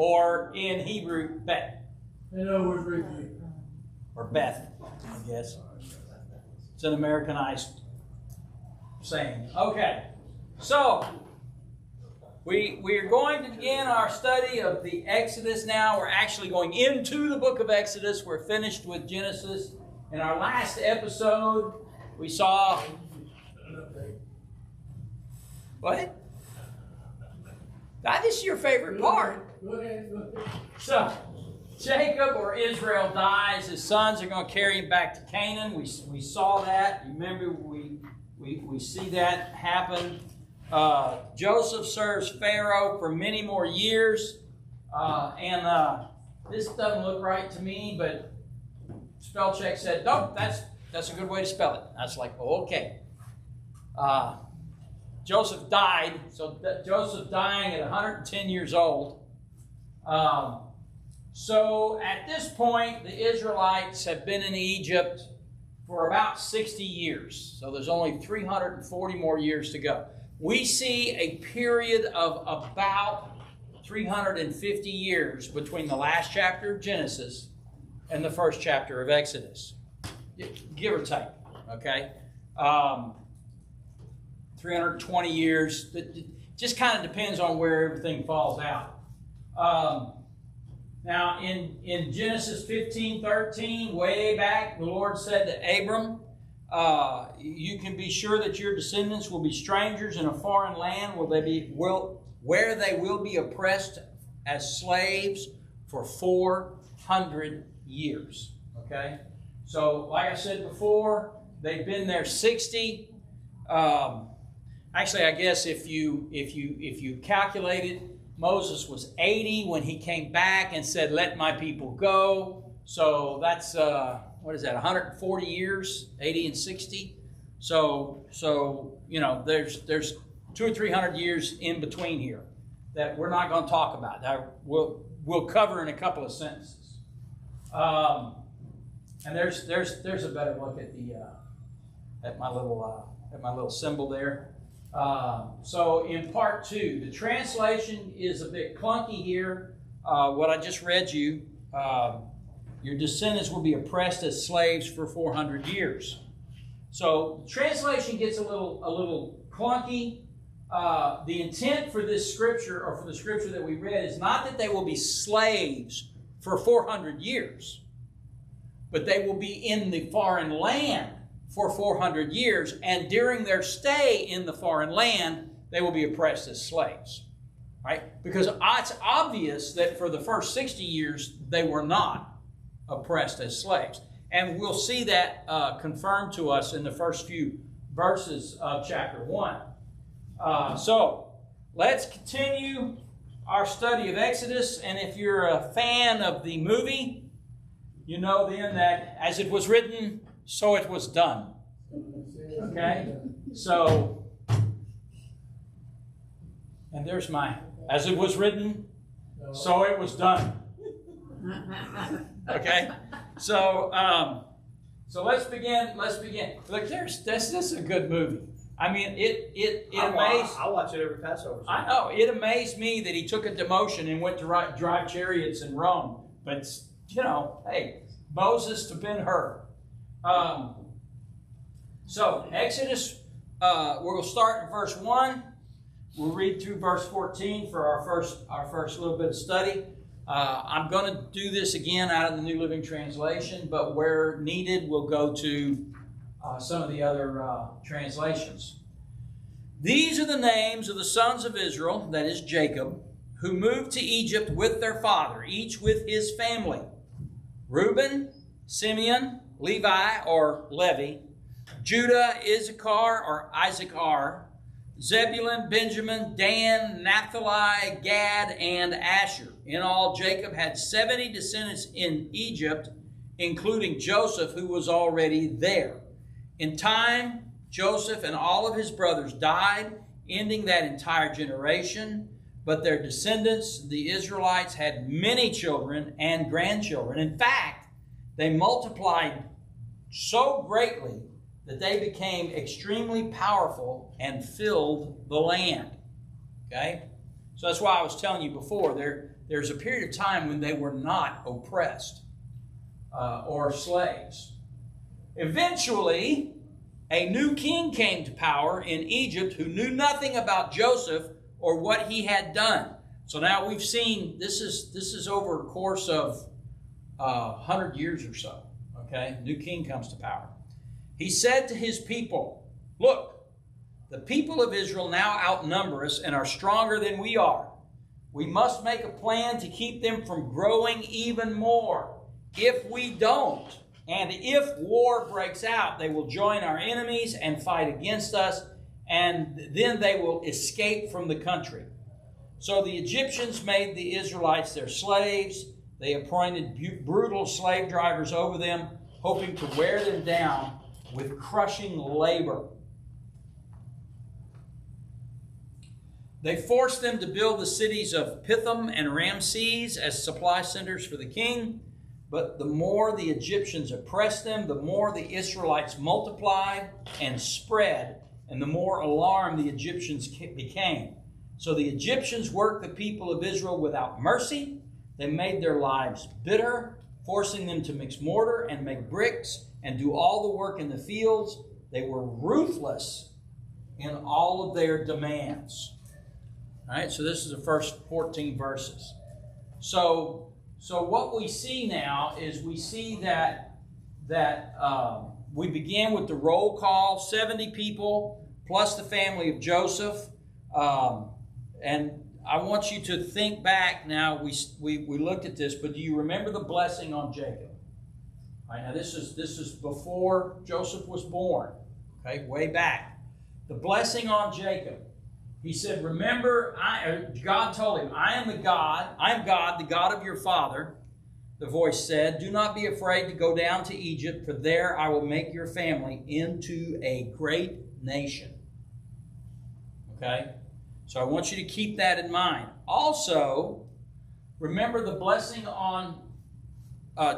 or in Hebrew, Bet. In other words, refuge. Or Beth, I guess. It's an Americanized saying. Okay, so we are going to begin our study of the Exodus now. We're actually going into the book of Exodus. We're finished with Genesis. In our last episode, we saw... What? This is your favorite part. Go ahead. So, Jacob or Israel dies. His sons are going to carry him back to Canaan. We saw that. Remember, we see that happen. Joseph serves Pharaoh for many more years. And this doesn't look right to me, but spell check said, no, that's a good way to spell it. I was like, oh, okay. Joseph died. So Joseph dying at 110 years old. So at this point, the Israelites have been in Egypt for about 60 years. So there's only 340 more years to go. We see a period of about 350 years between the last chapter of Genesis and the first chapter of Exodus. Give or take, okay? 320 years. It just kind of depends on where everything falls out. Now, in Genesis 15:13, way back, the Lord said to Abram, you can be sure that your descendants will be strangers in a foreign land where they will be oppressed as slaves for 400 years. Okay? So, like I said before, they've been there 60. Actually, I guess if you calculate it, Moses was 80 when he came back and said, let my people go. So that's, 140 years, 80 and 60. So there's 200 or 300 years in between here that we're not going to talk about. That we'll cover in a couple of sentences. And there's a better look at my little symbol there. So in part 2, the translation is a bit clunky here. What I just read you, your descendants will be oppressed as slaves for 400 years. So the translation gets a little clunky. The intent for this scripture, or for the scripture that we read, is not that they will be slaves for 400 years, but they will be in the foreign land for 400 years, and during their stay in the foreign land, they will be oppressed as slaves, right? Because it's obvious that for the first 60 years, they were not oppressed as slaves. And we'll see that confirmed to us in the first few verses of chapter 1. So let's continue our study of Exodus, and if you're a fan of the movie, you know then that as it was written, so it was done. Okay? So, and there's my, as it was written, so it was done. Okay? So let's begin. Look, this is a good movie. I mean, it amazed. I watch it every Passover. I know. It amazed me that he took a demotion and went to drive chariots in Rome. But, hey, Moses to Ben-Hur. So Exodus, we're going to start in verse 1. We'll read through verse 14 for our first little bit of study. I'm going to do this again out of the New Living Translation, but where needed, we'll go to some of the other translations. These are the names of the sons of Israel, that is Jacob, who moved to Egypt with their father, each with his family. Reuben, Simeon, Levi, or Levi, Judah, Issachar, or Issachar, Zebulun, Benjamin, Dan, Naphtali, Gad, and Asher. In all, Jacob had 70 descendants in Egypt, including Joseph, who was already there. In time, Joseph and all of his brothers died, ending that entire generation. But their descendants, the Israelites, had many children and grandchildren. In fact, they multiplied so greatly that they became extremely powerful and filled the land. Okay? So that's why I was telling you before, there's a period of time when they were not oppressed or slaves. Eventually, a new king came to power in Egypt who knew nothing about Joseph or what he had done. So now we've seen this is over a course of 100 years or so. Okay, new king comes to power. He said to his people, "Look, the people of Israel now outnumber us and are stronger than we are. We must make a plan to keep them from growing even more. If we don't, and if war breaks out, they will join our enemies and fight against us, and then they will escape from the country." So the Egyptians made the Israelites their slaves. They appointed brutal slave drivers over them, hoping to wear them down with crushing labor. They forced them to build the cities of Pithom and Ramses as supply centers for the king. But the more the Egyptians oppressed them, the more the Israelites multiplied and spread, and the more alarmed the Egyptians became. So the Egyptians worked the people of Israel without mercy. They made their lives bitter, forcing them to mix mortar and make bricks and do all the work in the fields. They were ruthless in all of their demands. All right, so this is the first 14 verses. So what we see now is we see that we begin with the roll call, 70 people plus the family of Joseph. And I want you to think back now. We looked at this, but do you remember the blessing on Jacob? All right, now this is before Joseph was born. Okay, way back. The blessing on Jacob. He said, "Remember, God told him, I am God, the God of your father." The voice said, "Do not be afraid to go down to Egypt, for there I will make your family into a great nation." Okay? So I want you to keep that in mind. Also, remember the blessing on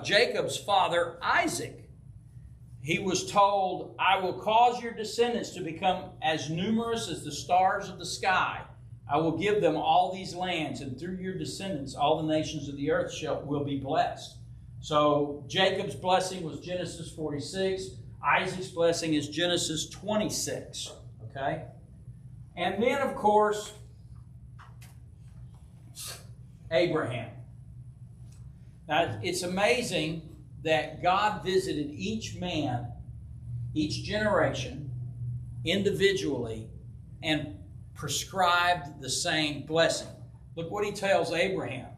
Jacob's father, Isaac. He was told, "I will cause your descendants to become as numerous as the stars of the sky. I will give them all these lands, and through your descendants all the nations of the earth will be blessed." So Jacob's blessing was Genesis 46. Isaac's blessing is Genesis 26. Okay? And then, of course, Abraham. Now, it's amazing that God visited each man, each generation, individually, and prescribed the same blessing. Look what he tells Abraham.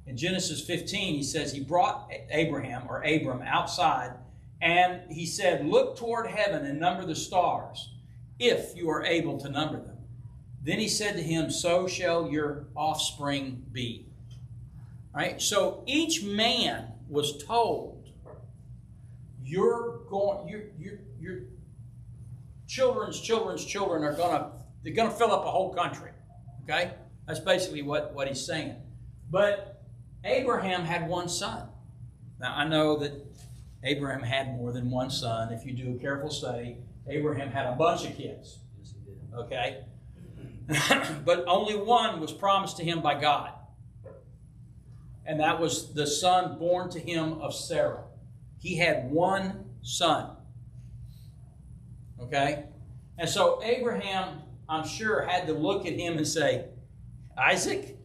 In Genesis 15, he says he brought Abram outside, and he said, "Look toward heaven and number the stars, if you are able to number them." Then he said to him, "So shall your offspring be." All right? So each man was told, your children's children are gonna fill up a whole country. Okay? That's basically what he's saying. But Abraham had one son. Now I know that Abraham had more than one son. If you do a careful study, Abraham had a bunch of kids. Yes, he did. Okay? But only one was promised to him by God. And that was the son born to him of Sarah. He had one son. Okay? And so Abraham, I'm sure, had to look at him and say, "Isaac,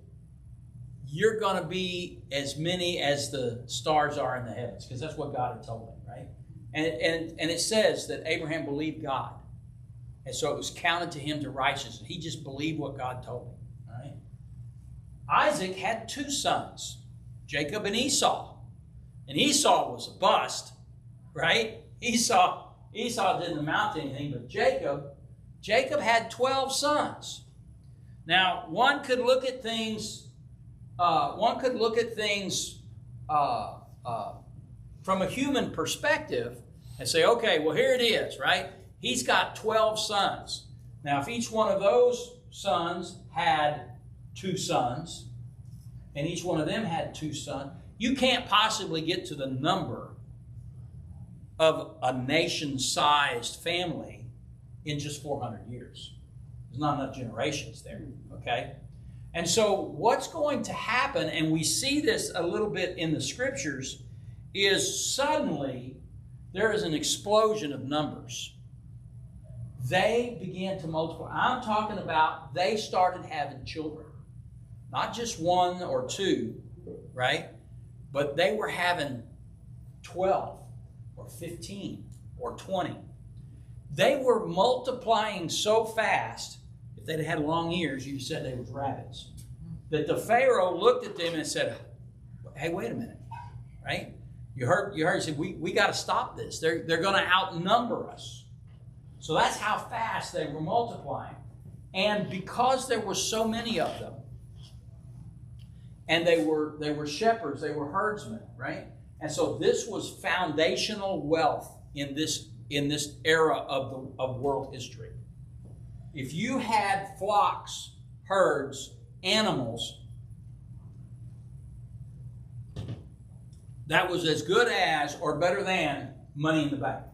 you're going to be as many as the stars are in the heavens," because that's what God had told him, right? And it says that Abraham believed God. And so it was counted to him to righteousness. He just believed what God told him. Right? Isaac had two sons, Jacob and Esau. And Esau was a bust, right? Esau didn't amount to anything, but Jacob had 12 sons. Now, one could look at things from a human perspective and say, okay, well, here it is, right? He's got 12 sons. Now, if each one of those sons had two sons, and each one of them had two sons, you can't possibly get to the number of a nation-sized family in just 400 years. There's not enough generations there, okay? And so what's going to happen, and we see this a little bit in the scriptures, is suddenly there is an explosion of numbers. They began to multiply. I'm talking about they started having children. Not just one or two, right? But they were having 12 or 15 or 20. They were multiplying so fast, if they'd had long ears, you'd have said they were rabbits, that the Pharaoh looked at them and said, hey, wait a minute, right? You heard, he said, we got to stop this. They're going to outnumber us. So that's how fast they were multiplying. And because there were so many of them, and they were shepherds, they were herdsmen, right? And so this was foundational wealth in this era of world history. If you had flocks, herds, animals, that was as good as or better than money in the bank.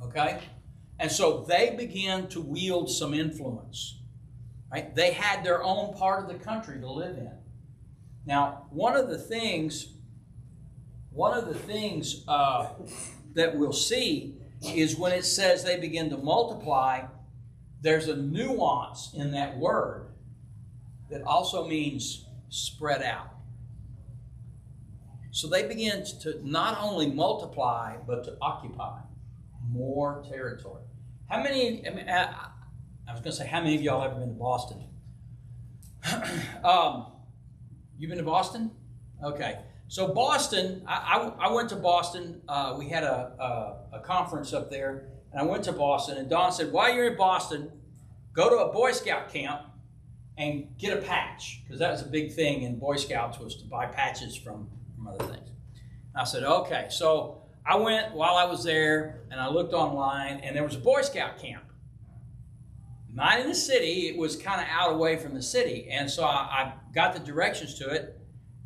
Okay? And so they began to wield some influence. Right? They had their own part of the country to live in. Now, one of the things that we'll see is when it says they begin to multiply, there's a nuance in that word that also means spread out. So they begin to not only multiply, but to occupy more territory. How many of y'all ever been to Boston? You been to Boston? Okay. So Boston, I went to Boston. We had a conference up there, and I went to Boston. And Don said, while you're in Boston, go to a Boy Scout camp and get a patch, because that was a big thing in Boy Scouts, was to buy patches from other things. And I said, okay. So I went while I was there, and I looked online, and there was a Boy Scout camp. Not in the city. It was kind of out away from the city. And so I got the directions to it,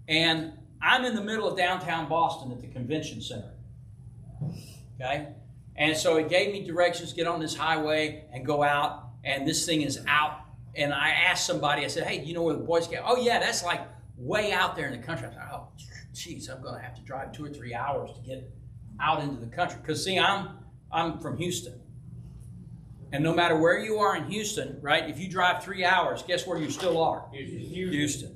and I'm in the middle of downtown Boston at the convention center. Okay? And so it gave me directions, get on this highway and go out, and this thing is out. And I asked somebody, I said, hey, do you know where the Boy Scout? Oh, yeah, that's like way out there in the country. I thought, oh, geez, I'm going to have to drive 2 or 3 hours to get out into the country. Because, see, I'm from Houston. And no matter where you are in Houston, right, if you drive 3 hours, guess where you still are? Houston.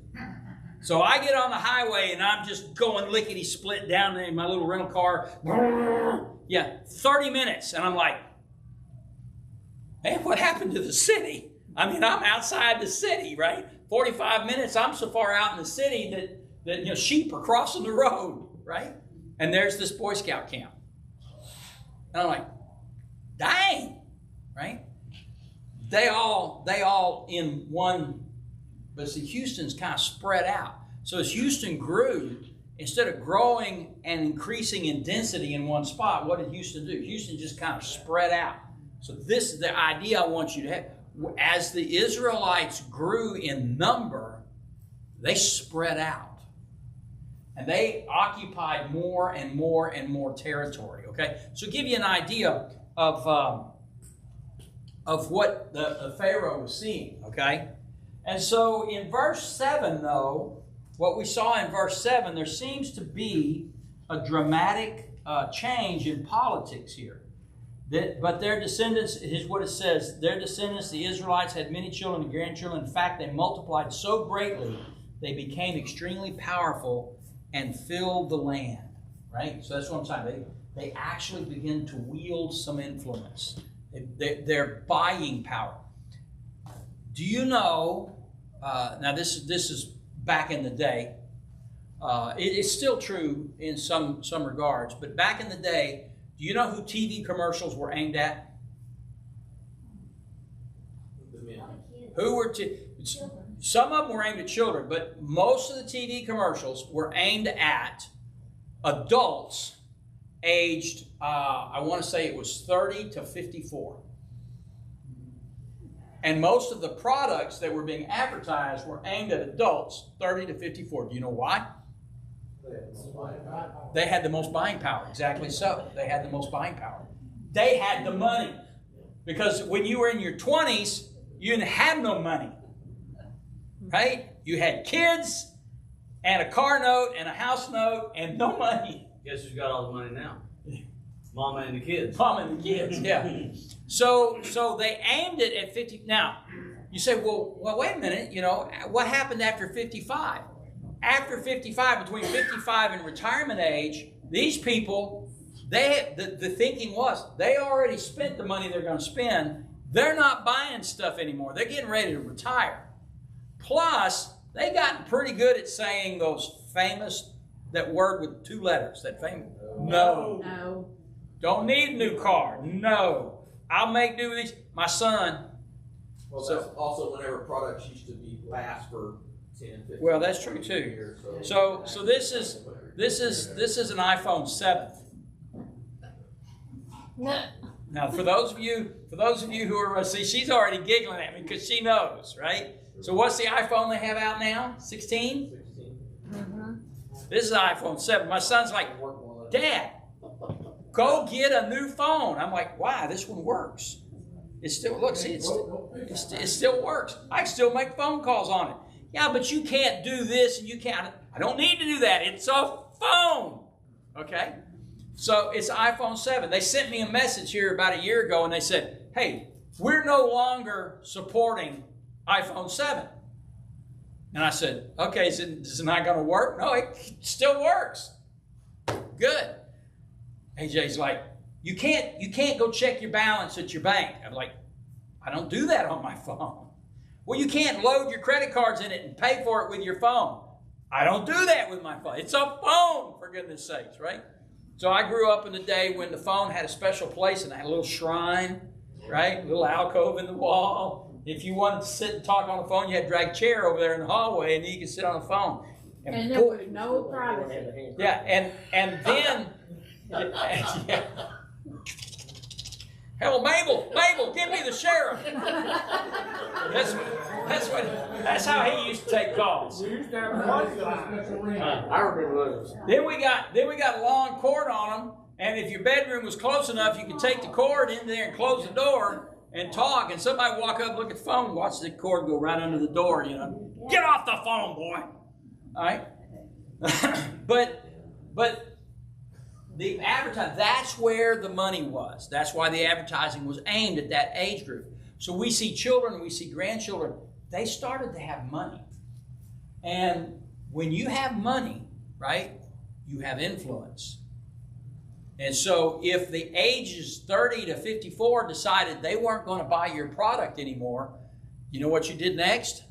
So I get on the highway, and I'm just going lickety-split down in my little rental car. Yeah, 30 minutes. And I'm like, man, what happened to the city? I mean, I'm outside the city, right? 45 minutes, I'm so far out in the city that sheep are crossing the road, right? And there's this Boy Scout camp. And I'm like, dang, right? They all in one, but see, Houston's kind of spread out. So as Houston grew, instead of growing and increasing in density in one spot, what did Houston do? Houston just kind of spread out. So this is the idea I want you to have. As the Israelites grew in number, they spread out. And they occupied more and more and more territory. Okay? So to give you an idea of what the Pharaoh was seeing. Okay? And so in verse 7, though, what we saw in verse 7, there seems to be a dramatic change in politics here. But their descendants, here's what it says, their descendants, the Israelites, had many children and grandchildren. In fact, they multiplied so greatly, they became extremely powerful and filled the land. Right? So that's what I'm saying. They actually begin to wield some influence. Their buying power. Do you know, now this is back in the day. It's still true in some regards, but back in the day, do you know who TV commercials were aimed at? Some of them were aimed at children, but most of the TV commercials were aimed at adults aged, I want to say it was 30 to 54. And most of the products that were being advertised were aimed at adults 30 to 54. Do you know why? They had the most buying power. Exactly so. They had the most buying power. They had the money. Because when you were in your 20s, you didn't have no money. right? You had kids and a car note and a house note and no money. Guess who's got all the money now? Mama and the kids. Mom and the kids, yeah. So they aimed it at 50. Now, you say, well, wait a minute. You know, what happened after 55? After 55, between 55 and retirement age, these people, the thinking was they already spent the money they're going to spend. They're not buying stuff anymore. They're getting ready to retire. Plus, they gotten pretty good at saying those famous, that word with 2 letters, that famous, no. No. Don't need a new car. No. I'll make do with these. My son. Well, that's also whenever products used to be last for 10, 15. Well, that's true too. years. So this is an iPhone 7. No. Now, for those of you who are, see, she's already giggling at me because she knows, right? So what's the iPhone they have out now? 16? 16. Mm-hmm. This is an iPhone 7. My son's like, Dad, go get a new phone. I'm like, why? This one works. It still, look, see, it still works. I can still make phone calls on it. Yeah, but you can't do this and you can't. I don't need to do that. It's a phone. Okay? So it's iPhone 7. They sent me a message here about a year ago and they said, hey, we're no longer supporting iPhone 7. And I said, okay, is it not going to work? No, it still works. Good. AJ's like, you can't go check your balance at your bank. I'm like, I don't do that on my phone. Well, you can't load your credit cards in it and pay for it with your phone. I don't do that with my phone. It's a phone, for goodness sakes, right? So I grew up in the day when the phone had a special place and it had a little shrine, right? A little alcove in the wall. If you wanted to sit and talk on the phone, you had to drag a chair over there in the hallway and then you could sit on the phone. And there was no privacy. Yeah, and then... yeah. Hell, Mabel, give me the sheriff. That's how he used to take calls. We used to have a special ring. I remember those. Then we got a long cord on them, and if your bedroom was close enough, you could take the cord in there and close the door and talk. And somebody walk up, look at the phone, watch the cord go right under the door. You know, get off the phone, boy. All right, but. The advertising, that's where the money was. That's why the advertising was aimed at that age group. So we see children, we see grandchildren, they started to have money. And when you have money, right, you have influence. And so if the ages 30 to 54 decided they weren't going to buy your product anymore, you know what you did next?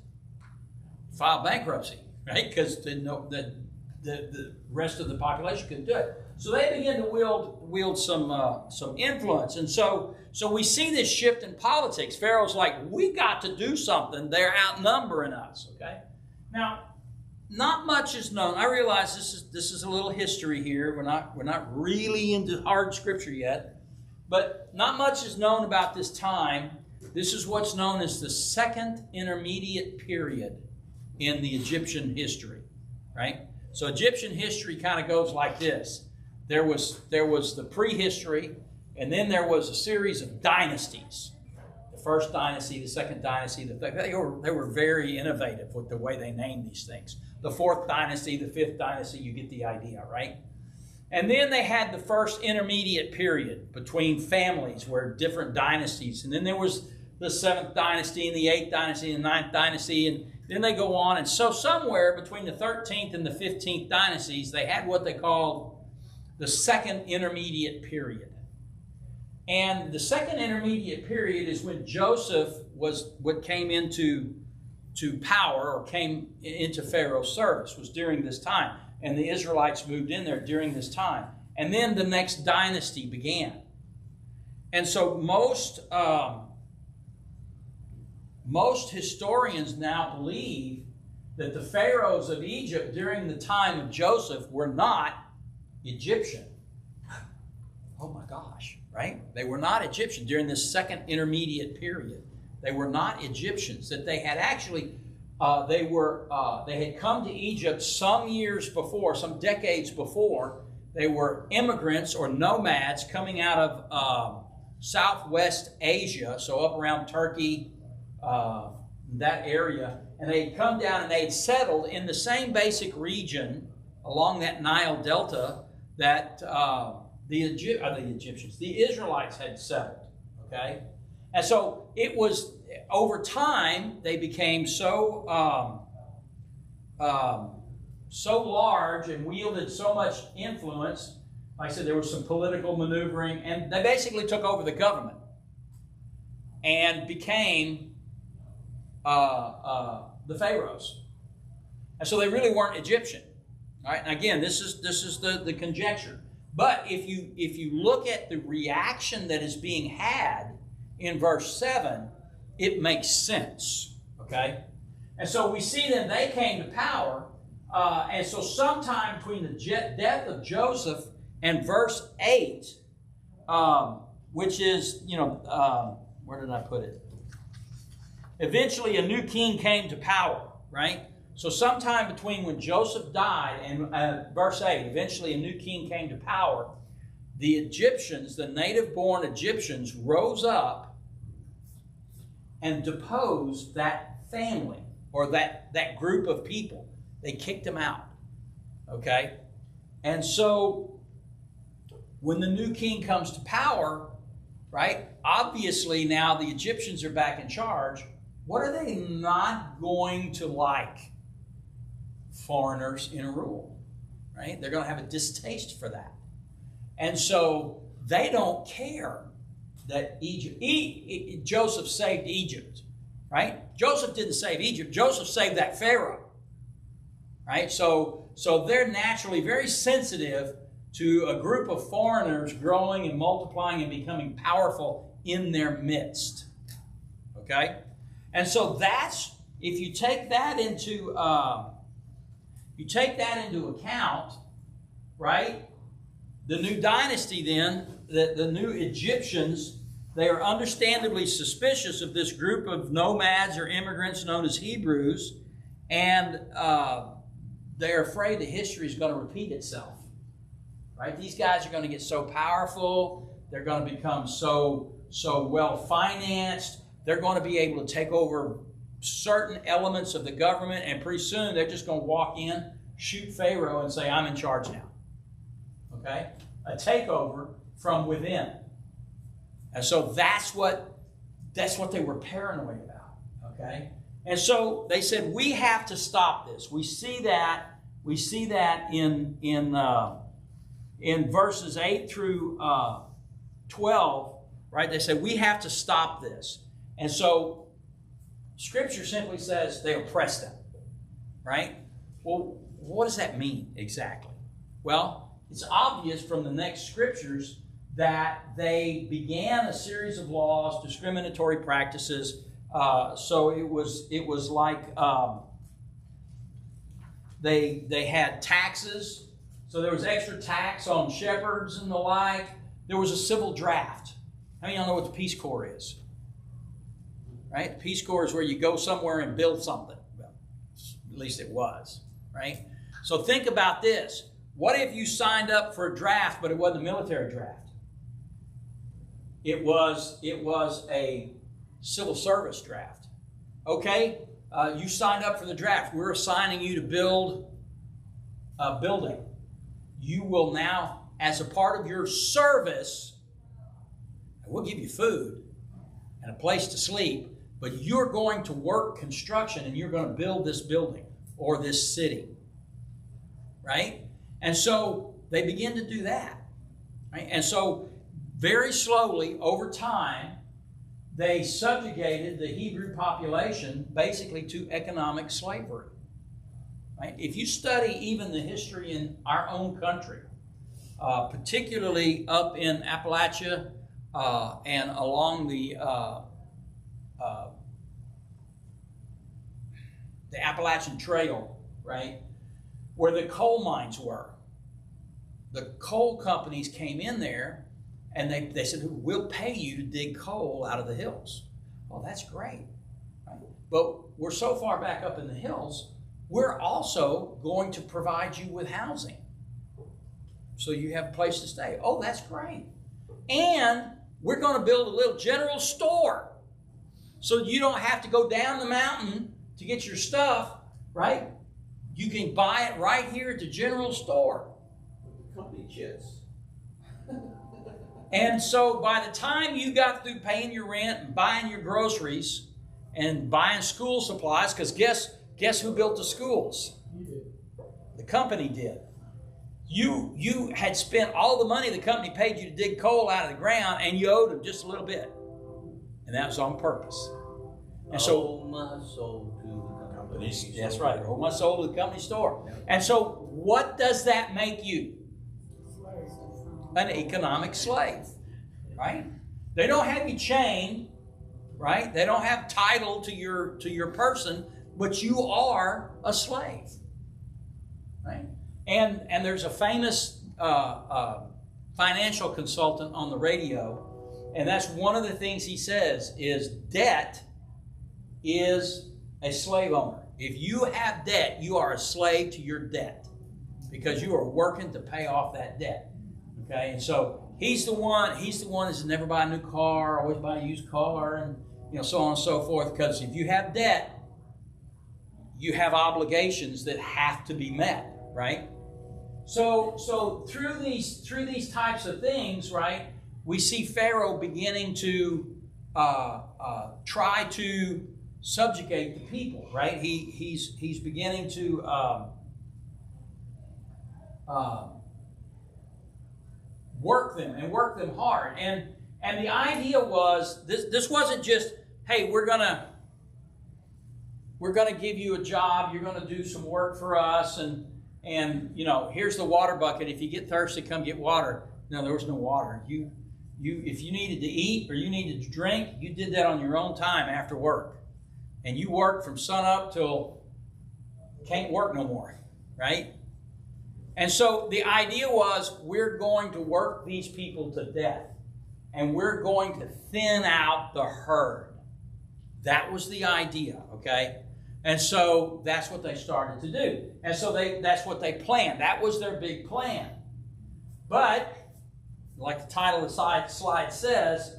File bankruptcy, right? Because the rest of the population couldn't do it. So they begin to wield some influence. And so we see this shift in politics. Pharaoh's like, we got to do something. They're outnumbering us, okay? Now, not much is known. I realize this is a little history here. We're not really into hard scripture yet. But not much is known about this time. This is what's known as the second intermediate period in the Egyptian history, right? So Egyptian history kind of goes like this. There was the prehistory, and then there was a series of dynasties. The first dynasty, the second dynasty, they were very innovative with the way they named these things. The fourth dynasty, the fifth dynasty, you get the idea, right? And then they had the first intermediate period between families where different dynasties, and then there was the seventh dynasty and the eighth dynasty and the ninth dynasty, and then they go on. And so somewhere between the 13th and the 15th dynasties, they had what they called the second intermediate period. And the second intermediate period is when Joseph was what came into power or came into Pharaoh's service, was during this time. And the Israelites moved in there during this time. And then the next dynasty began. And so most historians now believe that the pharaohs of Egypt during the time of Joseph were not Egyptian. Oh my gosh, right? They were not Egyptian during this second intermediate period. They were not Egyptians. That they had actually, they had come to Egypt some years before, some decades before. They were immigrants or nomads coming out of Southwest Asia, so up around Turkey, that area, and they had come down and they had settled in the same basic region along that Nile Delta that the Israelites had settled. Okay, and so it was over time they became so large and wielded so much influence. Like I said, there was some political maneuvering, and they basically took over the government and became the pharaohs. And so they really weren't Egyptian. All right, and again, this is the conjecture. But if you look at the reaction that is being had in verse 7, it makes sense. Okay? And so we see then they came to power. And so sometime between the death of Joseph and verse 8, which is, where did I put it? Eventually a new king came to power, right? So sometime between when Joseph died and verse 8, eventually a new king came to power, the Egyptians, the native-born Egyptians, rose up and deposed that family or that group of people. They kicked them out, okay? And so when the new king comes to power, right, obviously now the Egyptians are back in charge. What are they not going to like? Foreigners in rule, right? They're going to have a distaste for that. And so they don't care that Joseph saved Egypt, right? Joseph didn't save Egypt. Joseph saved that Pharaoh, right? So they're naturally very sensitive to a group of foreigners growing and multiplying and becoming powerful in their midst, okay? And so that's, if you take that into account, right? The new dynasty then, the new Egyptians, they are understandably suspicious of this group of nomads or immigrants known as Hebrews, and they're afraid that history is going to repeat itself, right? These guys are going to get so powerful, they're going to become so well-financed, they're going to be able to take over certain elements of the government, and pretty soon they're just going to walk in, shoot Pharaoh, and say, I'm in charge now. Okay? A takeover from within. And so that's what they were paranoid about. Okay? And so they said, we have to stop this. We see that in verses 8 through 12, right? They said, we have to stop this. And so Scripture simply says they oppressed them, right? Well, what does that mean exactly? Well, it's obvious from the next scriptures that they began a series of laws, discriminatory practices. So it was like they had taxes. So there was extra tax on shepherds and the like. There was a civil draft. How many of y'all know what the Peace Corps is? Right? The Peace Corps is where you go somewhere and build something. Well, at least it was, right? So think about this. What if you signed up for a draft, but it wasn't a military draft? It was a civil service draft. Okay, you signed up for the draft. We're assigning you to build a building. You will now, as a part of your service, we'll give you food and a place to sleep, but you're going to work construction and you're going to build this building or this city, right? And so they begin to do that, right? And so very slowly, over time, they subjugated the Hebrew population basically to economic slavery, right? If you study even the history in our own country, particularly up in Appalachia and along the Appalachian Trail, right, where the coal mines were. The coal companies came in there and they said, we'll pay you to dig coal out of the hills. Well, that's great, right? But we're so far back up in the hills, we're also going to provide you with housing so you have a place to stay. Oh, that's great. And we're going to build a little general store so you don't have to go down the mountain to get your stuff, right? You can buy it right here at the general store. Company chits. And so by the time you got through paying your rent and buying your groceries and buying school supplies, because guess who built the schools? You did. The company did. You had spent all the money the company paid you to dig coal out of the ground, and you owed them just a little bit. And that was on purpose. And so, Oh, my soul to the company. that's right. Owe my soul to the company store. And so what does that make you? An economic slave, right? They don't have you chained, right? They don't have title to your person, but you are a slave, right? And there's a famous financial consultant on the radio, and that's one of the things he says is debt is a slave owner. If you have debt, you are a slave to your debt because you are working to pay off that debt. Okay, and so he's the one that's never buy a new car, always buy a used car, and so on and so forth. Because if you have debt, you have obligations that have to be met, right? So through these types of things, right, we see Pharaoh beginning to try to subjugate the people, right? He's beginning to work them hard. And the idea was this wasn't just, hey, we're gonna give you a job, you're gonna do some work for us, and here's the water bucket. If you get thirsty, come get water. No, there was no water. If you needed to eat or you needed to drink, you did that on your own time after work. And you worked from sun up till can't work no more, right? And so the idea was we're going to work these people to death, and we're going to thin out the herd. That was the idea, okay? And so that's what they started to do. And so that's what they planned. That was their big plan. But, like the title of the slide says,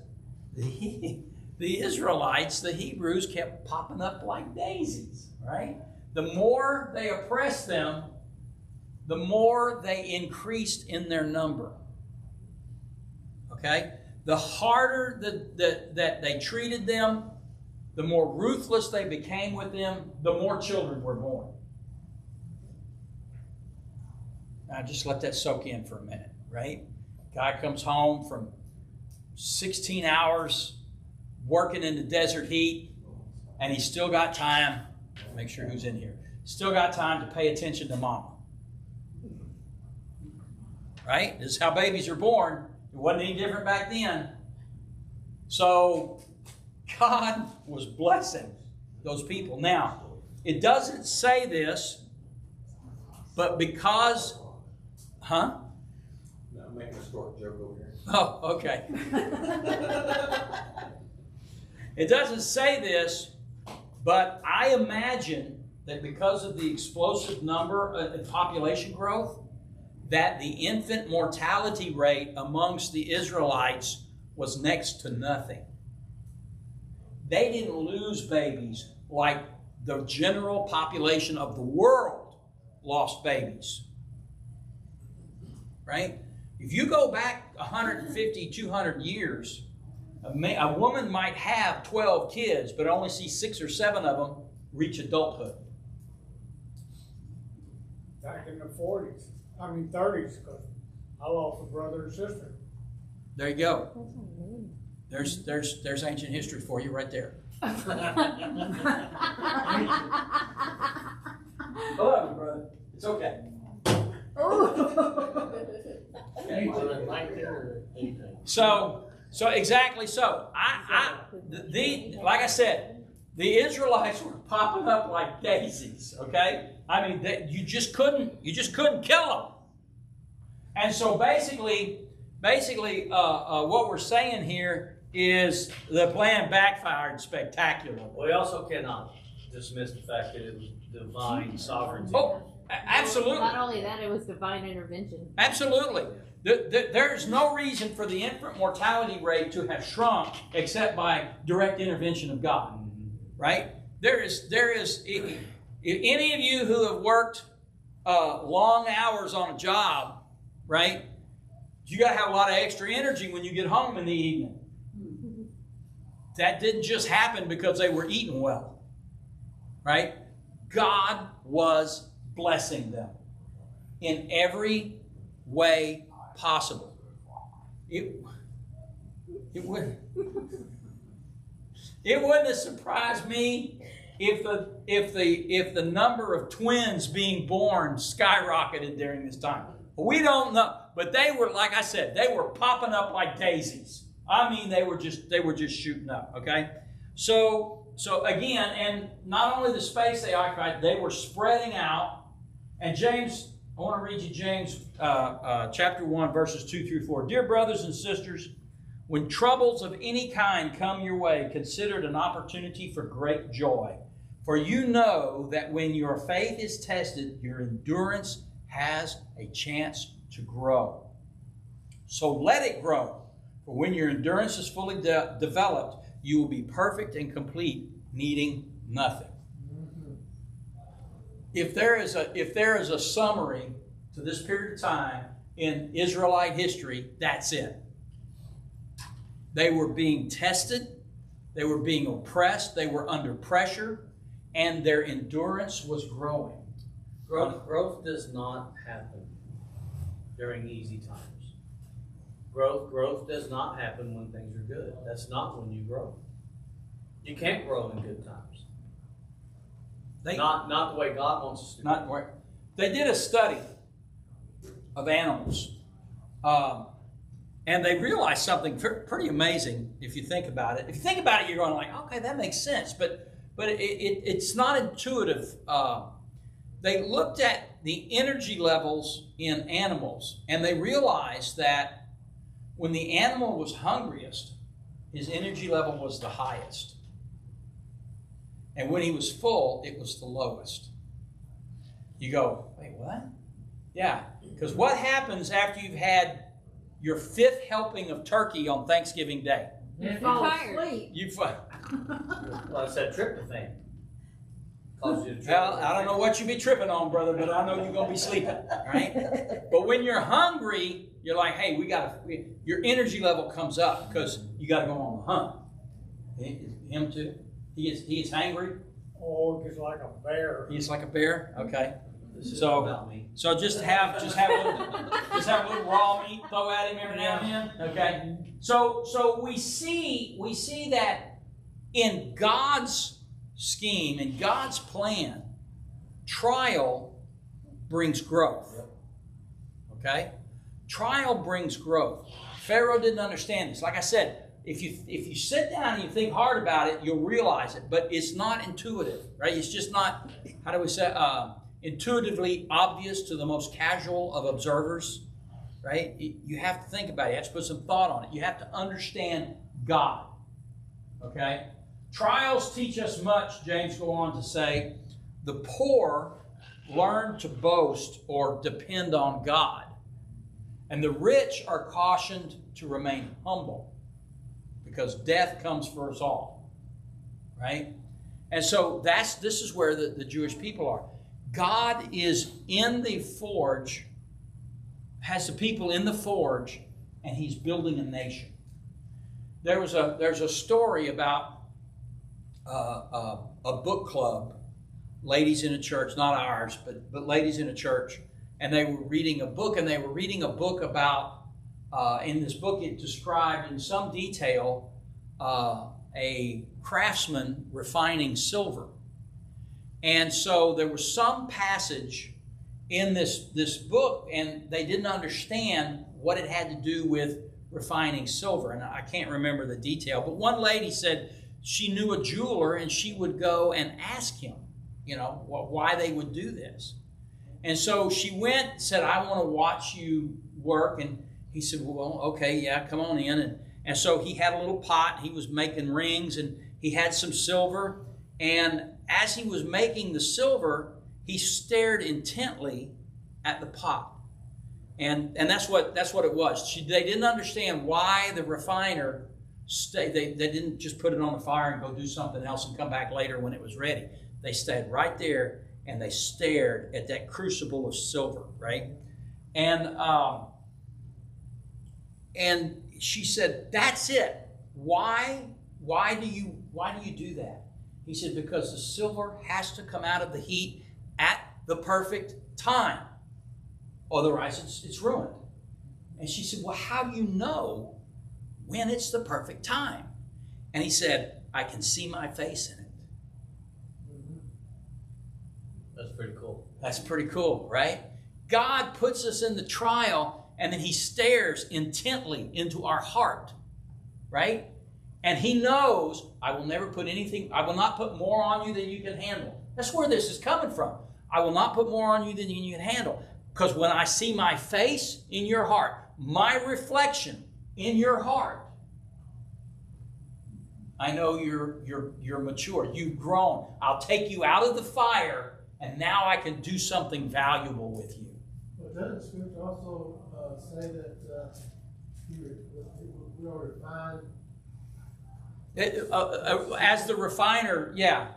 the Israelites, the Hebrews, kept popping up like daisies, right? The more they oppressed them, the more they increased in their number. Okay? The harder that they treated them, the more ruthless they became with them, the more children were born. Now just let that soak in for a minute, right? Guy comes home from 16 hours working in the desert heat, and he's still got time, make sure who's in here, still got time to pay attention to mama. Right? This is how babies are born. It wasn't any different back then. So God was blessing those people. Now, it doesn't say this, but because, No, I'm making a stork joke over here. Oh, okay. It doesn't say this, but I imagine that because of the explosive number of population growth, that the infant mortality rate amongst the Israelites was next to nothing. They didn't lose babies like the general population of the world lost babies. Right? If you go back 150, 200 years, a woman might have 12 kids, but only see 6 or 7 of them reach adulthood. Back in the 30s, because I lost a brother and sister. There you go. There's ancient history for you right there. I love you, brother. It's okay. So exactly so. Like I said, the Israelites were popping up like daisies. Okay, I mean you just couldn't kill them. And so basically, what we're saying here is the plan backfired spectacularly. We also cannot dismiss the fact that it was divine sovereignty. Absolutely. Not only that, it was divine intervention. Absolutely. There's no reason for the infant mortality rate to have shrunk except by direct intervention of God, right? There is. If any of you who have worked long hours on a job, right? You got to have a lot of extra energy when you get home in the evening. That didn't just happen because they were eating well, right? God was blessing them in every way possible. It wouldn't have surprised me if the number of twins being born skyrocketed during this time. We don't know, but they were, like I said, they were popping up like daisies. I mean, they were just shooting up. Okay, so again, and not only the space they occupied, they were spreading out. And James, I want to read you James chapter 1, verses 2 through 4. Dear brothers and sisters, when troubles of any kind come your way, consider it an opportunity for great joy. For you know that when your faith is tested, your endurance has a chance to grow. So let it grow. For when your endurance is fully developed, you will be perfect and complete, needing nothing. If there is a summary to this period of time in Israelite history, that's it. They were being tested, they were being oppressed, they were under pressure, and their endurance was growing. Growth does not happen during easy times. Growth does not happen when things are good. That's not when you grow. You can't grow in good times. Not the way God wants us to grow. They did a study of animals, and they realized something pretty amazing if you think about it. If you think about it, you're going like, okay, that makes sense, but it's not intuitive. They looked at the energy levels in animals, and they realized that when the animal was hungriest, his energy level was the highest. And when he was full, it was the lowest. You go, wait, what? Yeah, because what happens after you've had your 5th helping of turkey on Thanksgiving Day? You fall asleep. Well, it's that tryptophan. Well, I don't know what you be tripping on, brother, but I know you're going to be sleeping, right? But when you're hungry, you're like, hey, your energy level comes up because you got to go on the hunt. Him too? He is hangry? Oh, he's like a bear. He's like a bear? Okay. This is So- about me. So just have a little raw meat, throw at him every now and then. Okay. So we see that in God's scheme, in God's plan, trial brings growth. Okay? Trial brings growth. Pharaoh didn't understand this. Like I said, if you sit down and you think hard about it, you'll realize it. But it's not intuitive, right? It's just not, how do we say, intuitively obvious to the most casual of observers, right? You have to think about it. You have to put some thought on it. You have to understand God, okay? Trials teach us much, James goes on to say. The poor learn to boast or depend on God, and the rich are cautioned to remain humble because death comes for us all, right? And so this is where the Jewish people are. God is in the forge, has the people in the forge, and he's building a nation. There's a story about a book club, ladies in a church, not ours, but ladies in a church, and they were reading a book, about, in this book it described in some detail a craftsman refining silver. And so there was some passage in this book, and they didn't understand what it had to do with refining silver. And I can't remember the detail, but one lady said she knew a jeweler, and she would go and ask him, why they would do this. And so she went and said, I want to watch you work. And he said, well, okay, yeah, come on in. And so he had a little pot. He was making rings, and he had some silver. And as he was making the silver, he stared intently at the pot. And that's what it was. They didn't understand why the refiner stayed. They didn't just put it on the fire and go do something else and come back later when it was ready. They stayed right there and they stared at that crucible of silver, right? And she said, "That's it. Why do you do that?" He said, "Because the silver has to come out of the heat at the perfect time. Otherwise, it's ruined." And she said, "Well, how do you know when it's the perfect time?" And he said, "I can see my face in it." That's pretty cool. That's pretty cool, right? God puts us in the trial, and then he stares intently into our heart, right? And he knows, I will not put more on you than you can handle. That's where this is coming from. I will not put more on you than you can handle. Because when I see my face in your heart, my reflection in your heart, I know you're mature. You've grown. I'll take you out of the fire, and now I can do something valuable with you. But doesn't Scripture also say that we are refined? As the refiner, yeah.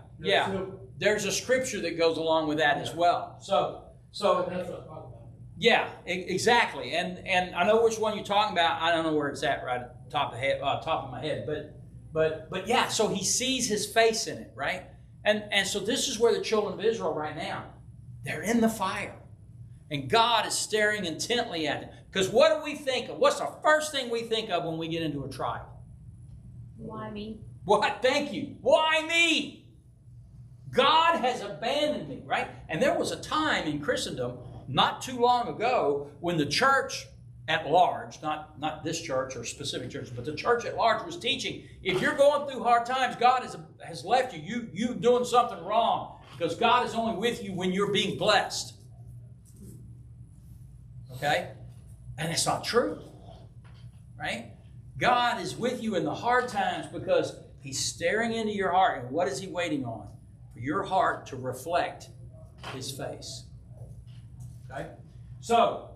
There's a scripture that goes along with that as well. So that's what I'm talking about. Yeah, exactly. And I know which one you're talking about. I don't know where it's at right at the top of my head. But yeah, so he sees his face in it, right? And so this is where the children of Israel right now, they're in the fire. And God is staring intently at them. Because what do we think of? What's the first thing we think of when we get into a trial? Why me? What? Thank you. Why me? God has abandoned me, right? And there was a time in Christendom not too long ago when the church at large, not this church or specific churches, but the church at large was teaching, if you're going through hard times, God has left you. You're doing something wrong because God is only with you when you're being blessed. Okay? And that's not true, right? God is with you in the hard times because he's staring into your heart. And what is he waiting on? For your heart to reflect his face. Okay? So,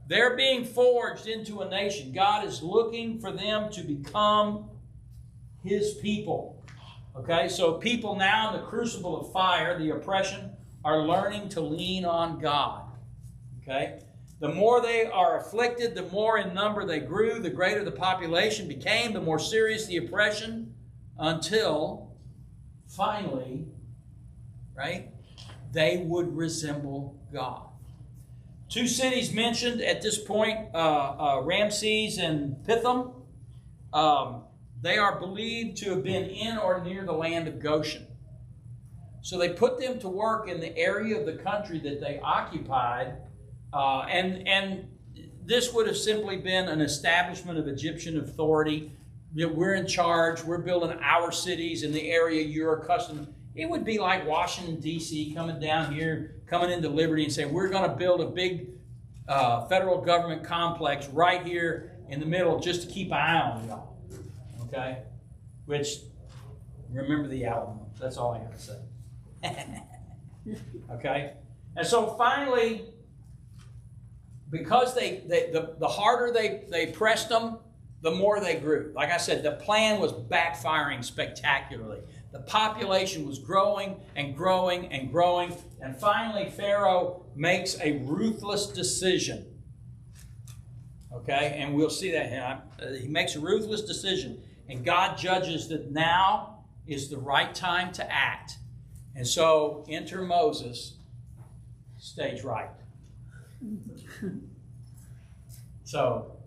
they're being forged into a nation. God is looking for them to become his people. Okay? So, people now in the crucible of fire, the oppression, are learning to lean on God. Okay? The more they are afflicted, the more in number they grew, the greater the population became, the more serious the oppression, until finally, right, they would resemble God. Two cities mentioned at this point, Ramses and Pithom. They are believed to have been in or near the land of Goshen. So they put them to work in the area of the country that they occupied. And this would have simply been an establishment of Egyptian authority. We're in charge. We're building our cities in the area you're accustomed. It would be like Washington, D.C. coming down here, coming into Liberty and saying, we're going to build a big federal government complex right here in the middle just to keep an eye on y'all. Okay? Which, remember the Alamo. That's all I have to say. Okay? And so finally, because the harder they pressed them, the more they grew. Like I said, the plan was backfiring spectacularly. The population was growing and growing and growing. And finally, Pharaoh makes a ruthless decision. Okay? And we'll see that here. He makes a ruthless decision. And God judges that now is the right time to act. And so, enter Moses, stage right. So,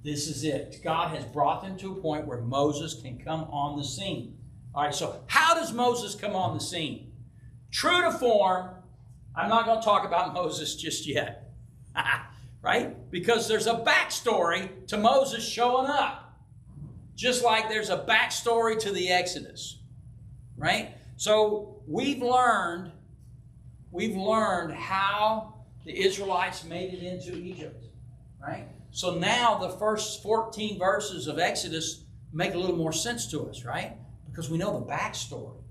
this is it. God has brought them to a point where Moses can come on the scene. All right, so how does Moses come on the scene? True to form, I'm not going to talk about Moses just yet. Right? Because there's a backstory to Moses showing up. Just like there's a backstory to the Exodus. Right? So we've learned how the Israelites made it into Egypt. Right? So now the first 14 verses of Exodus make a little more sense to us, right? Because we know the backstory.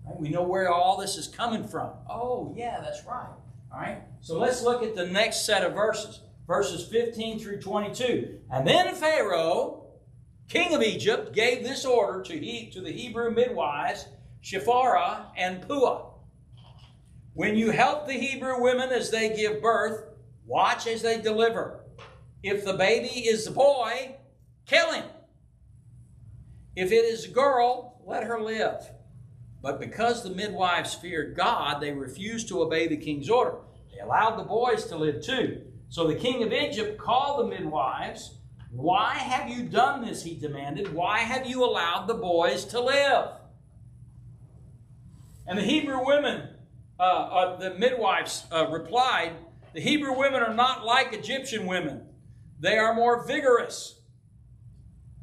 Right? We know where all this is coming from. Oh, yeah, that's right. All right. So let's look at the next set of verses. Verses 15 through 22. And then Pharaoh, king of Egypt, gave this order to the Hebrew midwives, Shiphrah and Puah. When you help the Hebrew women as they give birth, watch as they deliver. If the baby is a boy, kill him. If it is a girl, let her live. But because the midwives feared God, they refused to obey the king's order. They allowed the boys to live too. So the king of Egypt called the midwives. Why have you done this, he demanded. Why have you allowed the boys to live? And the Hebrew women, the midwives replied, the Hebrew women are not like Egyptian women. They are more vigorous.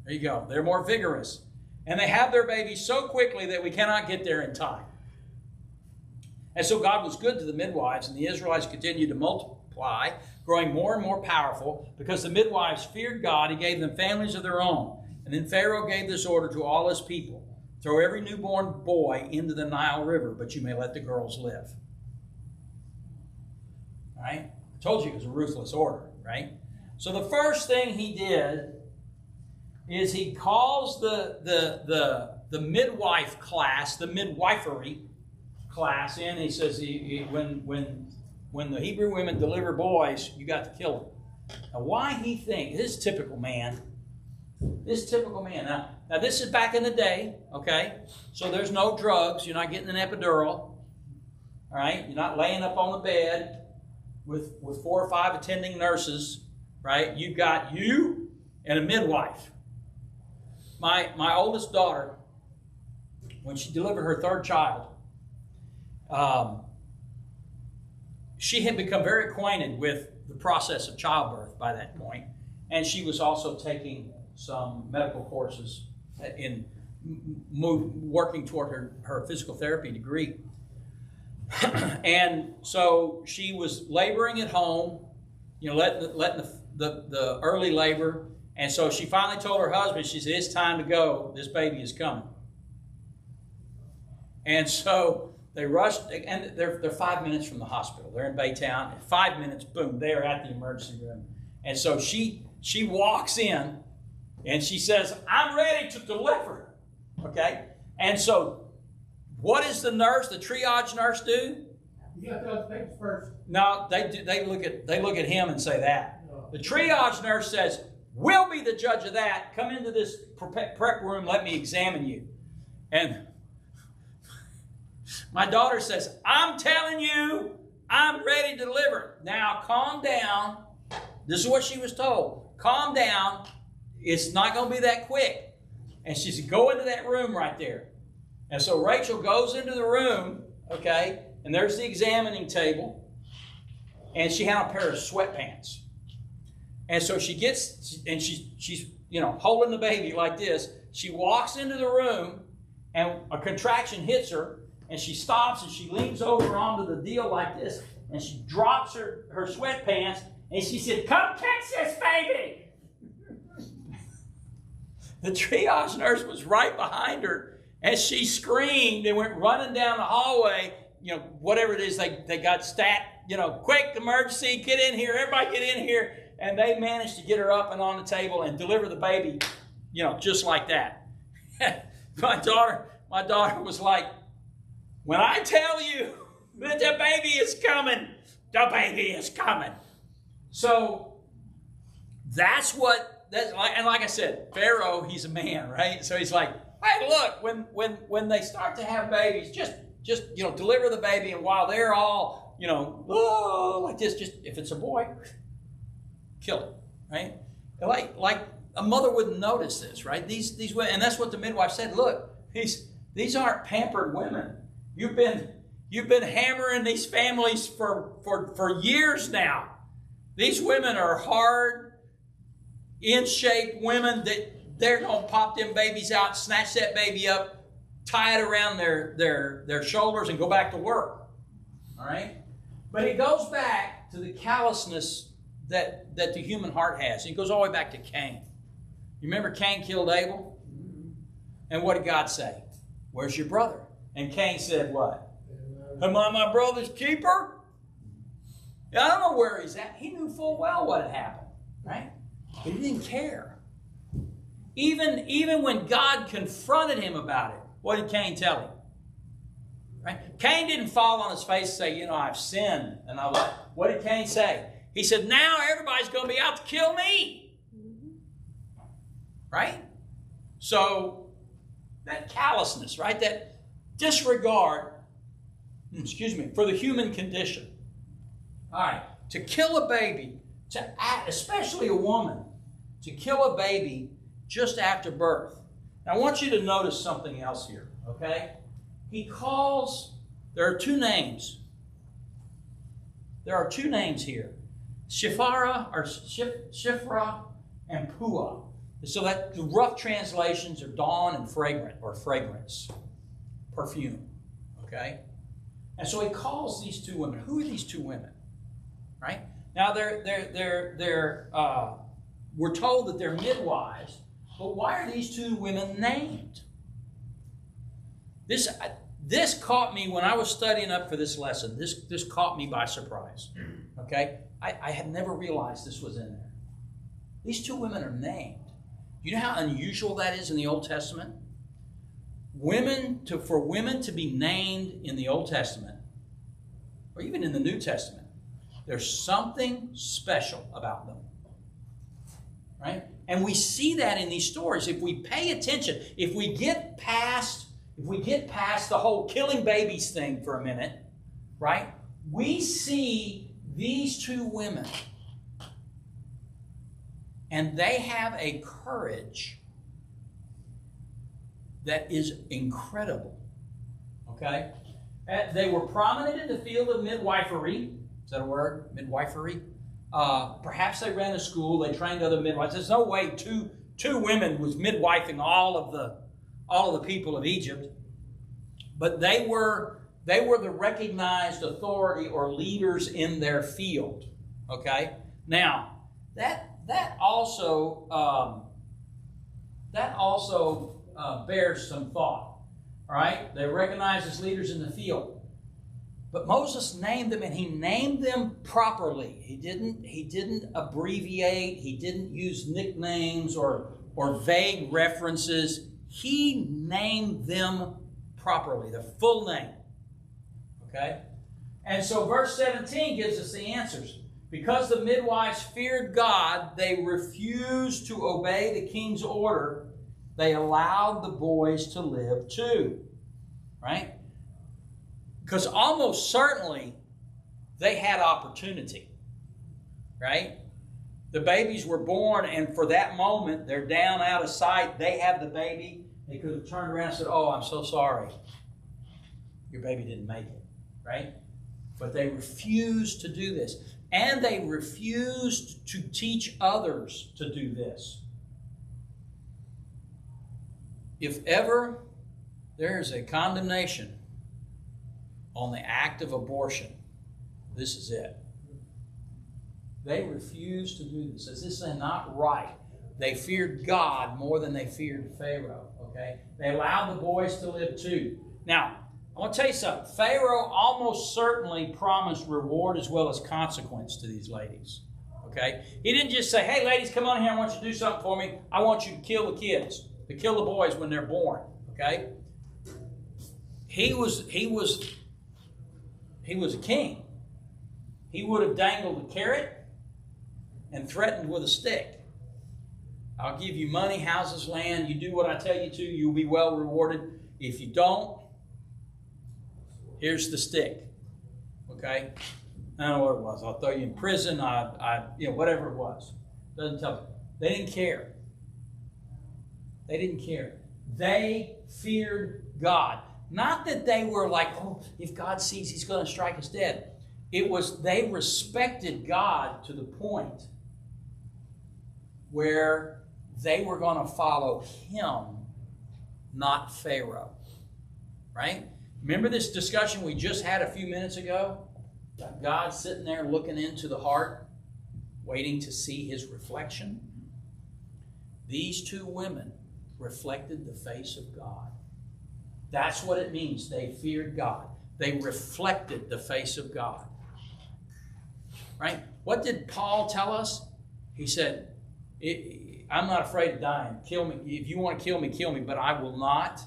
There you go. They're more vigorous. And they have their babies so quickly that we cannot get there in time. And so God was good to the midwives, and the Israelites continued to multiply, growing more and more powerful. Because the midwives feared God, he gave them families of their own. And then Pharaoh gave this order to all his people. Throw every newborn boy into the Nile River, but you may let the girls live. Right? I told you it was a ruthless order, right? So the first thing he did is he calls the midwife class, the midwifery class in. He says when the Hebrew women deliver boys, you got to kill them. Now why he think this is typical man. This is typical man. Now this is back in the day, okay? So there's no drugs. You're not getting an epidural. All right? You're not laying up on the bed with 4 or 5 attending nurses, right? You've got you and a midwife. My oldest daughter, when she delivered her 3rd child, she had become very acquainted with the process of childbirth by that point, and she was also taking some medical courses in working toward her physical therapy degree. And so she was laboring at home, letting the early labor. And so she finally told her husband, she said, it's time to go. This baby is coming. And so they rushed, and they're 5 minutes from the hospital. They're in Baytown. In 5 minutes, boom, they're at the emergency room. And so she walks in, and she says, I'm ready to deliver. Okay? And so what does the triage nurse do? You got those things first. No, they look at him and say that. No. The triage nurse says, we'll be the judge of that. Come into this prep room. Let me examine you. And my daughter says, I'm telling you, I'm ready to deliver. Now, calm down. This is what she was told. Calm down. It's not going to be that quick. And she said, go into that room right there. And so Rachel goes into the room, okay, and there's the examining table. And she had a pair of sweatpants. And so she gets, and she's holding the baby like this. She walks into the room, and a contraction hits her, and she stops, and she leans over onto the deal like this, and she drops her sweatpants, and she said, come catch this baby! The triage nurse was right behind her, and she screamed and went running down the hallway, whatever it is, they got stat, quick, emergency, get in here, everybody get in here. And they managed to get her up and on the table and deliver the baby, just like that. My daughter was like, when I tell you that the baby is coming, the baby is coming. So that's like, and like I said, Pharaoh, he's a man, right? So he's like, hey, look, when they start to have babies, just deliver the baby, and while they're all, like this, just if it's a boy, kill it, right? Like a mother wouldn't notice this, right? These women, and that's what the midwife said. Look, these aren't pampered women. You've been hammering these families for years now. These women are hard, in shape women that they're gonna pop them babies out, snatch that baby up, tie it around their shoulders, and go back to work. All right, but it goes back to the callousness that the human heart has. It goes all the way back to Cain. You remember Cain killed Abel? And what did God say? Where's your brother? And Cain said what? Am I my brother's keeper? I don't know where he's at. He knew full well what had happened, right? But he didn't care. Even when God confronted him about it, what did Cain tell him? Right? Cain didn't fall on his face and say, I've sinned. And what did Cain say? He said, now everybody's going to be out to kill me. Right? So, that callousness, right? That disregard, for the human condition. All right. To kill a baby, especially a woman, to kill a baby just after birth. Now, I want you to notice something else here, okay? There are two names. There are two names here. Shifra and Pua. So that the rough translations are dawn and fragrant, or fragrance, perfume, okay? And so he calls these two women. Who are these two women? Right? Now we're told that they're midwives, but why are these two women named? This caught me when I was studying up for this lesson. This caught me by surprise. Okay? I had never realized this was in there. These two women are named. You know how unusual that is in the Old Testament? For women to be named in the Old Testament, or even in the New Testament, there's something special about them. Right? And we see that in these stories. If we pay attention, if we get past the whole killing babies thing for a minute, right? We see these two women, and they have a courage that is incredible. Okay? They were prominent in the field of midwifery. Is that a word? Midwifery? Perhaps they ran a school. They trained other midwives. There's no way two women was midwifing all of the people of Egypt. But they were the recognized authority or leaders in their field. Okay? Now, that also bears some thought. All right? They're recognized as leaders in the field. But Moses named them, and he named them properly. He didn't abbreviate. He didn't use nicknames or vague references. He named them properly, the full name. Okay? And so verse 17 gives us the answers. Because the midwives feared God, they refused to obey the king's order. They allowed the boys to live too. Right? Because almost certainly they had opportunity. Right? The babies were born, and for that moment, they're down out of sight. They have the baby. They could have turned around and said, "Oh, I'm so sorry. Your baby didn't make it." Right? But they refused to do this. And they refused to teach others to do this. If ever there is a condemnation on the act of abortion, this is it. They refused to do this. This is not right. They feared God more than they feared Pharaoh. Okay? They allowed the boys to live too. Now, I want to tell you something. Pharaoh almost certainly promised reward as well as consequence to these ladies. Okay? He didn't just say, "Hey, ladies, come on here. I want you to do something for me. I want you to kill the kids, to kill the boys when they're born." Okay? He was a king. He would have dangled a carrot and threatened with a stick. "I'll give you money, houses, land. You do what I tell you to, you'll be well rewarded. If you don't, here's the stick." Okay? I don't know what it was. I'll throw you in prison. Whatever it was. Doesn't tell me. They didn't care. They didn't care. They feared God. Not that they were like, "Oh, if God sees, He's going to strike us dead." It was they respected God to the point where they were going to follow Him, not Pharaoh. Right? Remember this discussion we just had a few minutes ago? God sitting there looking into the heart, waiting to see His reflection. These two women reflected the face of God. That's what it means. They feared God. They reflected the face of God. Right? What did Paul tell us? He said, I'm not afraid of dying. Kill me. If you want to kill me, but I will not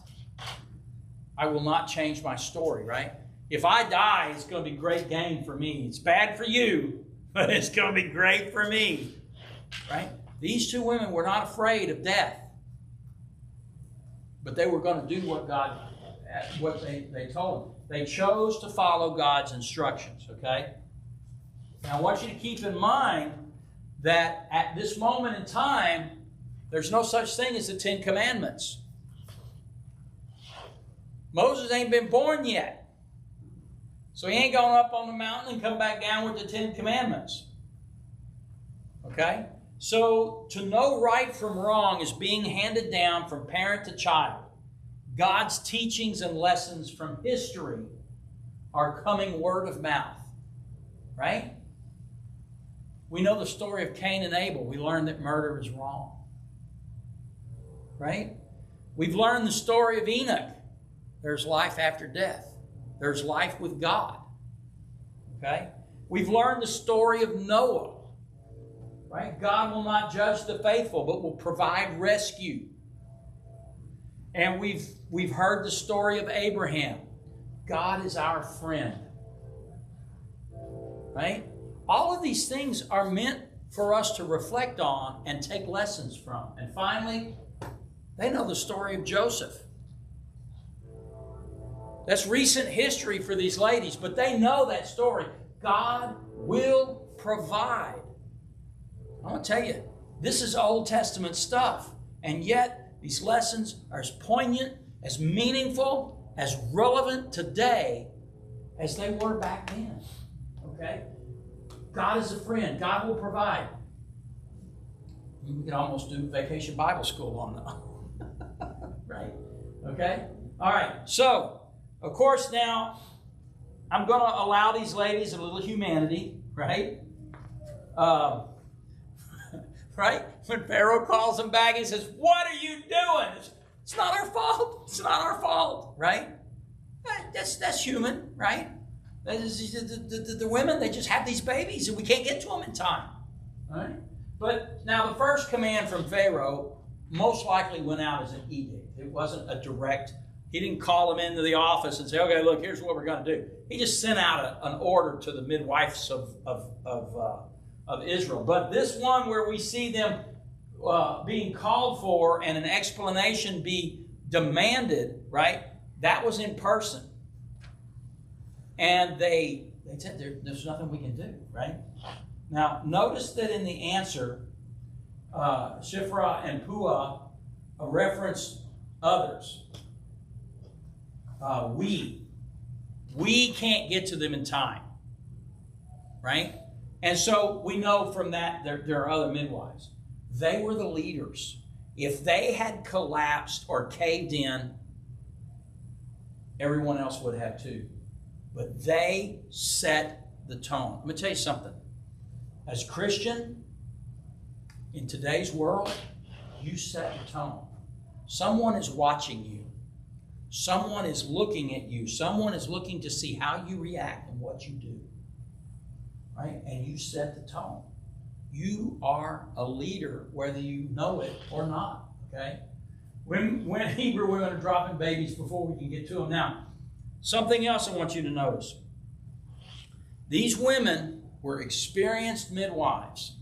change my story, right? If I die, it's going to be great gain for me. It's bad for you, but it's going to be great for me, right? These two women were not afraid of death, but they were going to do what they told them. They chose to follow God's instructions, okay? Now, I want you to keep in mind that at this moment in time, there's no such thing as the Ten Commandments. Moses ain't been born yet. So he ain't gone up on the mountain and come back down with the Ten Commandments. Okay? So to know right from wrong is being handed down from parent to child. God's teachings and lessons from history are coming word of mouth. Right? We know the story of Cain and Abel. We learned that murder is wrong. Right? We've learned the story of Enoch. There's life after death. There's life with God. Okay? We've learned the story of Noah. Right? God will not judge the faithful, but will provide rescue. And we've heard the story of Abraham. God is our friend. Right? All of these things are meant for us to reflect on and take lessons from. And finally, they know the story of Joseph. That's recent history for these ladies, but they know that story. God will provide. I want to tell you, this is Old Testament stuff, and yet these lessons are as poignant, as meaningful, as relevant today as they were back then. Okay? God is a friend. God will provide. We could almost do Vacation Bible School on that. Right? Okay? All right. So, of course, now, I'm going to allow these ladies a little humanity, right? Right? When Pharaoh calls them back, he says, "What are you doing?" It's not our fault. It's not our fault, right? That's human, right? The women, they just have these babies and we can't get to them in time. All right? But now the first command from Pharaoh most likely went out as an edict. It wasn't a direct, he didn't call them into the office and say, "Okay, look, here's what we're going to do." He just sent out an order to the midwives of Israel. But this one where we see them being called for and an explanation be demanded, right? That was in person. And they said, there's nothing we can do, right? Now, notice that in the answer, Shiphrah and Puah reference others. We can't get to them in time, right? And so we know from that there are other midwives. They were the leaders. If they had collapsed or caved in, everyone else would have too. But they set the tone. Let me tell you something. As a Christian, in today's world, you set the tone. Someone is watching you. Someone is looking at you. Someone is looking to see how you react and what you do. Right? And you set the tone. You are a leader, whether you know it or not. Okay? When Hebrew women are dropping babies before we can get to them. Now, something else I want you to notice. These women were experienced midwives.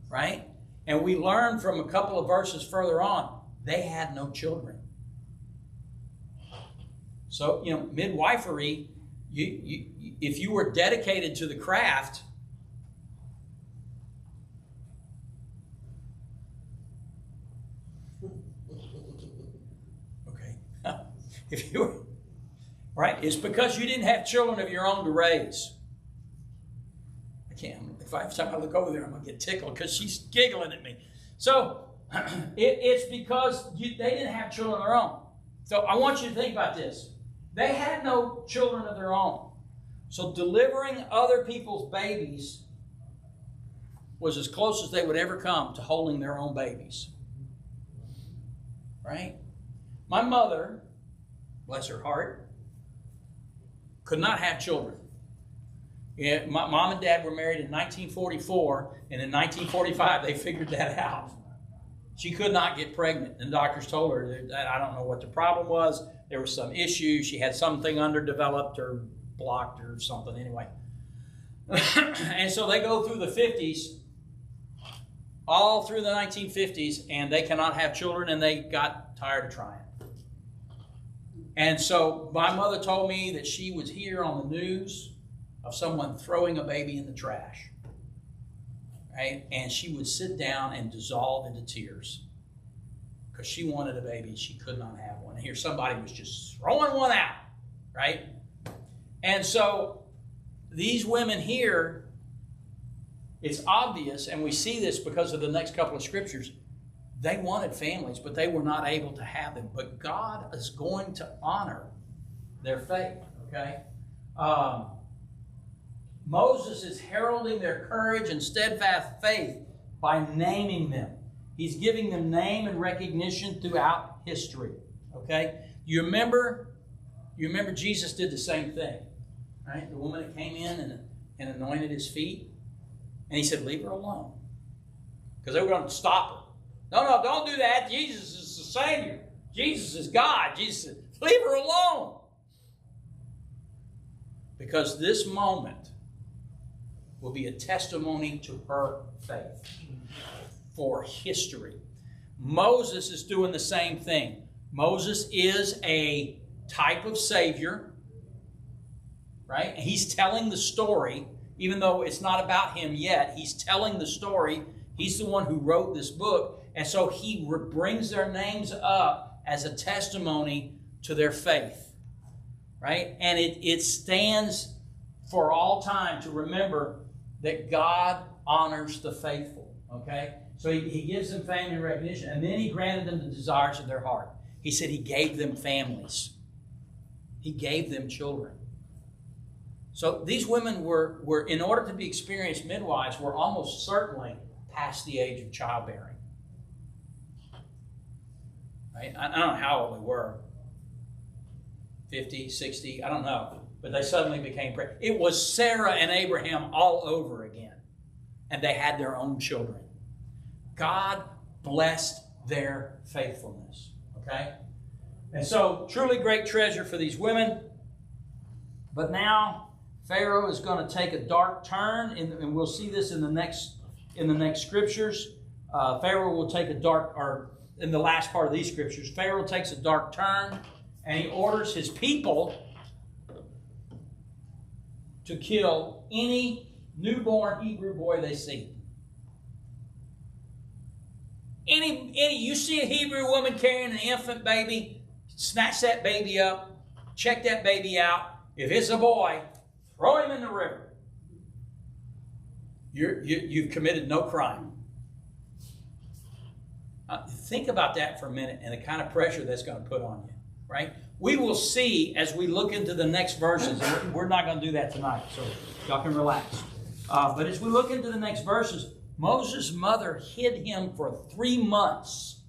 Right? And we learn from a couple of verses further on, they had no children. So, midwifery, if you were dedicated to the craft, okay, if you were, right, it's because you didn't have children of your own to raise. I can't, if every time I look over there, I'm going to get tickled because she's giggling at me. So, it's because they didn't have children of their own. So, I want you to think about this. They had no children of their own. So delivering other people's babies was as close as they would ever come to holding their own babies. Right? My mother bless her heart, could not have children. Yeah, my mom and dad were married in 1944, and in 1945 they figured that out. She could not get pregnant, and the doctors told her that I don't know what the problem was. There was some issue. She had something underdeveloped or blocked or something anyway. And so they go through the 50s, all through the 1950s, and they cannot have children, and they got tired of trying. And so my mother told me that she was here on the news of someone throwing a baby in the trash. Right? And she would sit down and dissolve into tears because she wanted a baby. She could not have one. And here somebody was just throwing one out. Right? And so these women here, it's obvious, and we see this because of the next couple of scriptures, they wanted families, but they were not able to have them. But God is going to honor their faith. Okay? Moses is heralding their courage and steadfast faith by naming them. He's giving them name and recognition throughout history. Okay? You remember Jesus did the same thing. Right? The woman that came in and anointed his feet. And he said, leave her alone. Because they were going to stop her. No, don't do that. Jesus is the Savior. Jesus is God. Jesus said, leave her alone. Because this moment will be a testimony to her faith for history. Moses is doing the same thing. Moses is a type of Savior, right? He's telling the story, even though it's not about him yet. He's telling the story. He's the one who wrote this book. And so he brings their names up as a testimony to their faith, right? And it stands for all time to remember that God honors the faithful, okay? So he gives them fame and recognition, and then he granted them the desires of their heart. He said he gave them families. He gave them children. So these women were in order to be experienced midwives, were almost certainly past the age of childbearing. Right? I don't know how old they were. 50, 60, I don't know. But they suddenly became pregnant. It was Sarah and Abraham all over again. And they had their own children. God blessed their faithfulness. Okay? And so, truly great treasure for these women. But now, Pharaoh is going to take a dark turn. And we'll see this in the next scriptures. Pharaoh will take in the last part of these scriptures, Pharaoh takes a dark turn. And he orders his people to kill any newborn Hebrew boy they see. You see a Hebrew woman carrying an infant baby, snatch that baby up, check that baby out. If it's a boy, throw him in the river. You've committed no crime. Think about that for a minute and the kind of pressure that's going to put on you, right? We will see as we look into the next verses. We're not going to do that tonight, so y'all can relax. But as we look into the next verses, Moses' mother hid him for 3 months.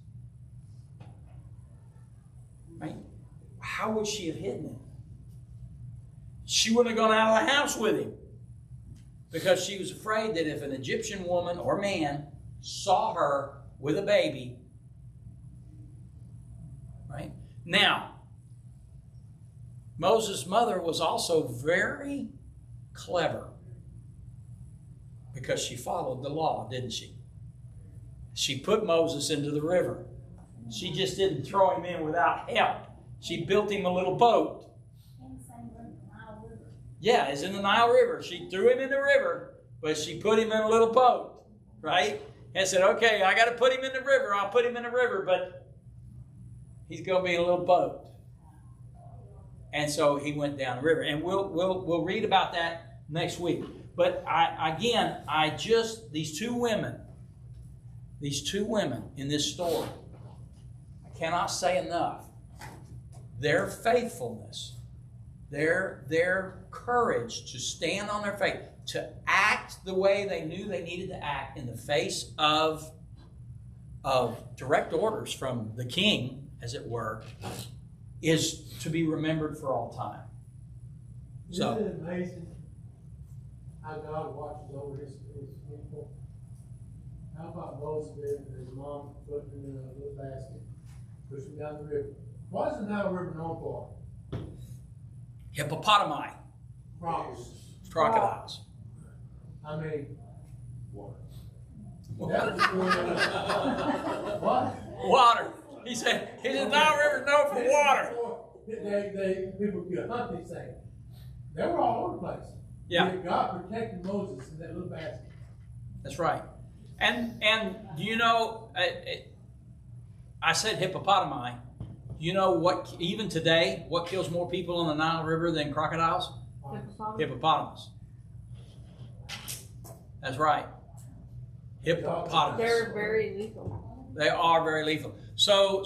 Right? How would she have hidden him? She wouldn't have gone out of the house with him because she was afraid that if an Egyptian woman or man saw her with a baby, right? Now, Moses' mother was also very clever because she followed the law, didn't she? She put Moses into the river. She just didn't throw him in without help. She built him a little boat. Yeah, it's in the Nile River. She threw him in the river, but she put him in a little boat, right? And said, okay, I got to put him in the river. I'll put him in the river, but he's going to be in a little boat. And so he went down the river. And we'll read about that next week. But these two women in this story, I cannot say enough. Their faithfulness, their courage to stand on their faith, to act the way they knew they needed to act in the face of direct orders from the king, as it were, is to be remembered for all time. So, Isn't it amazing how God watches over his people? How about Moses and his mom putting him in a little basket, pushing him down the river? What is the Nile River known for? hippopotami, crocodiles. I mean, What? that was what? Water. He said, "Is Nile River known for water?" People could hunt these things. They were all over the place. Yeah. Yet God protected Moses in that little basket. That's right. And do you know? I said hippopotami. You know what? Even today, what kills more people on the Nile River than crocodiles? Hippopotamus. That's right. Hippopotamus. They're very lethal. They are very lethal. So